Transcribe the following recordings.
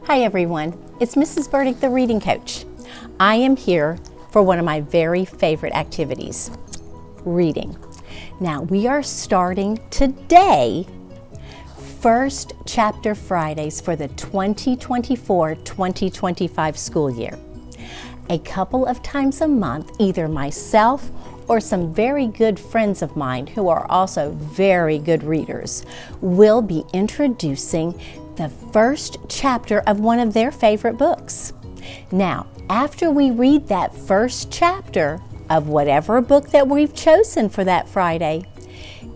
Hi everyone, it's Mrs. Burdick the Reading Coach. I am here for one of my very favorite activities, reading. Now we are starting today First Chapter Fridays for the 2024-2025 school year. A couple of times a month, either myself or some very good friends of mine who are also very good readers will be introducing the first chapter of one of their favorite books. Now, after we read that first chapter of whatever book that we've chosen for that Friday,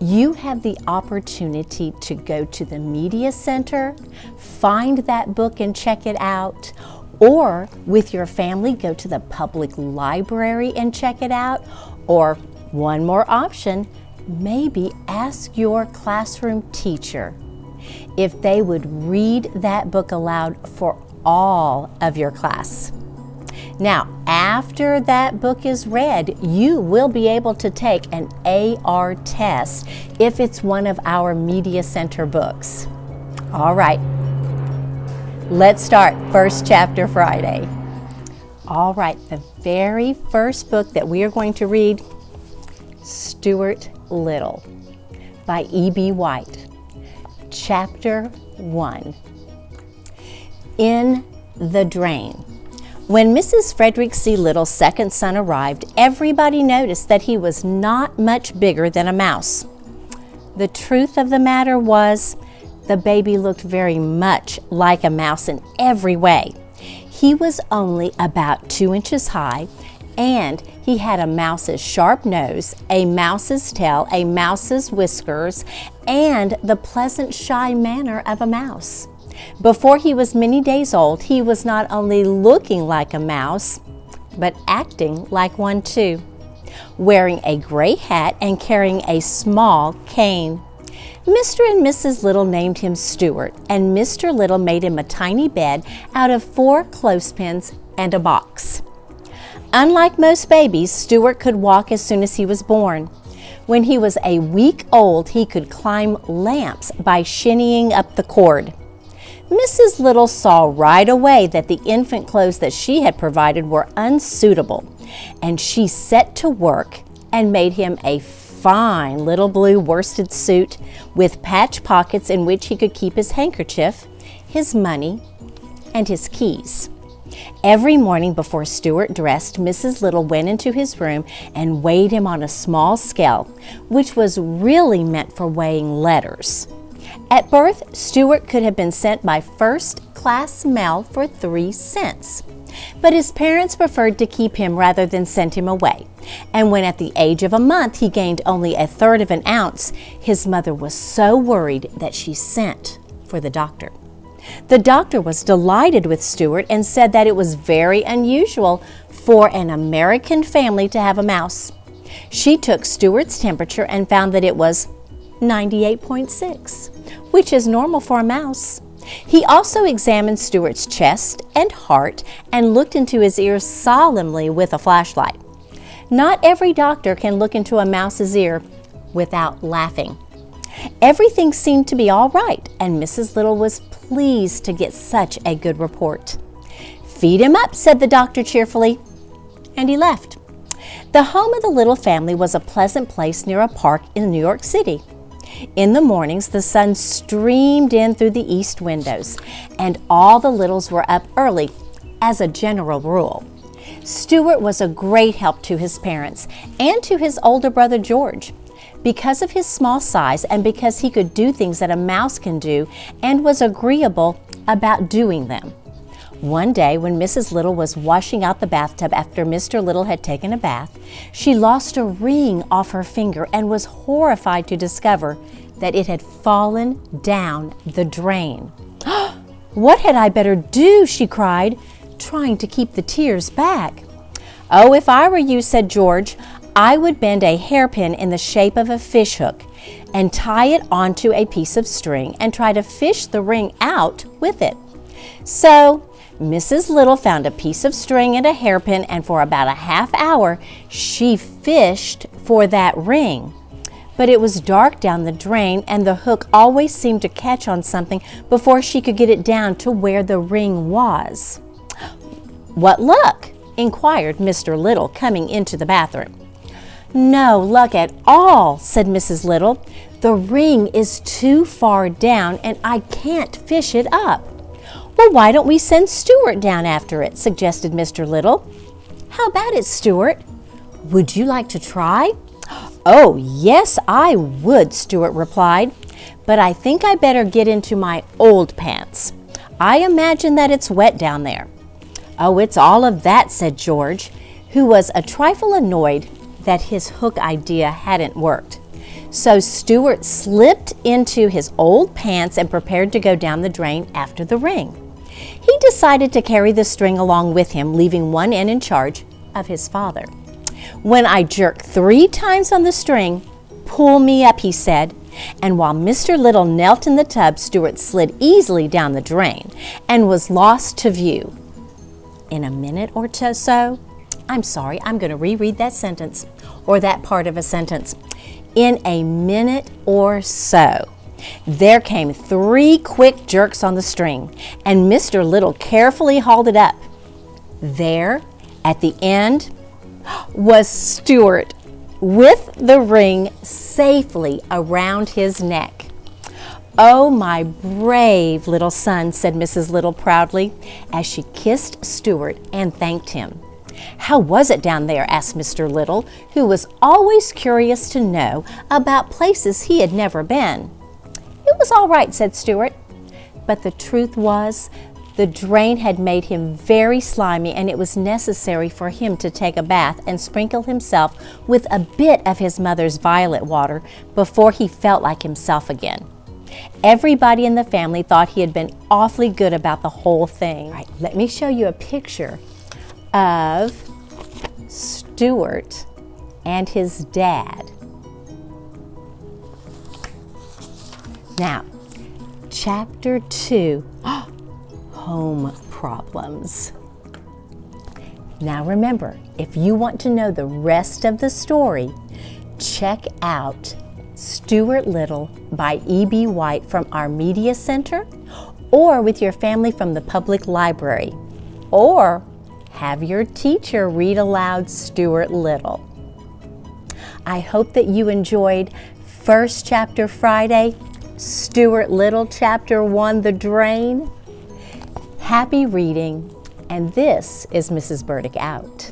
you have the opportunity to go to the media center, find that book and check it out, or with your family go to the public library and check it out, or one more option, maybe ask your classroom teacher if they would read that book aloud for all of your class. Now, after that book is read, you will be able to take an AR test if it's one of our Media Center books. All right, let's start First Chapter Friday. All right, the very first book that we are going to read, Stuart Little by E.B. White. Chapter 1. In the Drain. When Mrs. Frederick C. Little's second son arrived, everybody noticed that he was not much bigger than a mouse. The truth of the matter was, the baby looked very much like a mouse in every way. He was only about 2 inches high, and he had a mouse's sharp nose, a mouse's tail, a mouse's whiskers, and the pleasant, shy manner of a mouse. Before he was many days old, he was not only looking like a mouse, but acting like one too, wearing a gray hat and carrying a small cane. Mr. and Mrs. Little named him Stuart, and Mr. Little made him a tiny bed out of 4 clothespins and a box. Unlike most babies, Stuart could walk as soon as he was born. When he was a week old, he could climb lamps by shinnying up the cord. Mrs. Little saw right away that the infant clothes that she had provided were unsuitable, and she set to work and made him a fine little blue worsted suit with patch pockets in which he could keep his handkerchief, his money, and his keys. Every morning before Stuart dressed, Mrs. Little went into his room and weighed him on a small scale, which was really meant for weighing letters. At birth, Stuart could have been sent by first-class mail for 3 cents. But his parents preferred to keep him rather than send him away. And when at the age of a month he gained only 1/3 of an ounce, his mother was so worried that she sent for the doctor. The doctor was delighted with Stuart and said that it was very unusual for an American family to have a mouse. She took Stuart's temperature and found that it was 98.6, which is normal for a mouse. He also examined Stuart's chest and heart and looked into his ears solemnly with a flashlight. Not every doctor can look into a mouse's ear without laughing. Everything seemed to be all right, and Mrs. Little was pleased to get such a good report. "Feed him up," said the doctor cheerfully, and he left. The home of the Little family was a pleasant place near a park in New York City. In the mornings, the sun streamed in through the east windows, and all the Littles were up early, as a general rule. Stuart was a great help to his parents and to his older brother George. Because of his small size and because he could do things that a mouse can do and was agreeable about doing them. One day when Mrs. Little was washing out the bathtub after Mr. Little had taken a bath, she lost a ring off her finger and was horrified to discover that it had fallen down the drain. "What had I better do?" she cried, trying to keep the tears back. "Oh, if I were you," said George, "I would bend a hairpin in the shape of a fish hook and tie it onto a piece of string and try to fish the ring out with it." So Mrs. Little found a piece of string and a hairpin, and for about a half hour she fished for that ring. but it was dark down the drain and the hook always seemed to catch on something before she could get it down to where the ring was. "What luck?" inquired Mr. Little, coming into the bathroom. "No luck at all," said Mrs. Little. "The ring is too far down and I can't fish it up." "Well, why don't we send Stuart down after it?" suggested Mr. Little. "How about it, Stuart? Would you like to try?" "Oh, yes, I would," Stuart replied. "But I think I better get into my old pants. I imagine that it's wet down there." "Oh, it's all of that," said George, who was a trifle annoyed that his hook idea hadn't worked. So Stuart slipped into his old pants and prepared to go down the drain after the ring. He decided to carry the string along with him, leaving one end in charge of his father. "When I jerk 3 times on the string, pull me up," he said. And while Mr. Little knelt in the tub, Stuart slid easily down the drain and was lost to view. In a minute or so, I'm going to reread that sentence, or that part of a sentence. In a minute or so, there came 3 quick jerks on the string, and Mr. Little carefully hauled it up. There, at the end, was Stuart with the ring safely around his neck. "Oh, my brave little son," said Mrs. Little proudly, as she kissed Stuart and thanked him. "How was it down there?" asked Mr. Little, who was always curious to know about places he had never been. "It was all right," said Stuart. But the truth was, the drain had made him very slimy, and it was necessary for him to take a bath and sprinkle himself with a bit of his mother's violet water before he felt like himself again. Everybody in the family thought he had been awfully good about the whole thing. All right, let me show you a picture of Stuart and his dad. Now, Chapter 2, Home Problems. Now remember, if you want to know the rest of the story, check out Stuart Little by E.B. White from our Media Center, or with your family from the public library, or have your teacher read aloud Stuart Little. I hope that you enjoyed First Chapter Friday, Stuart Little Chapter 1, The Drain. Happy reading, and this is Mrs. Burdick out.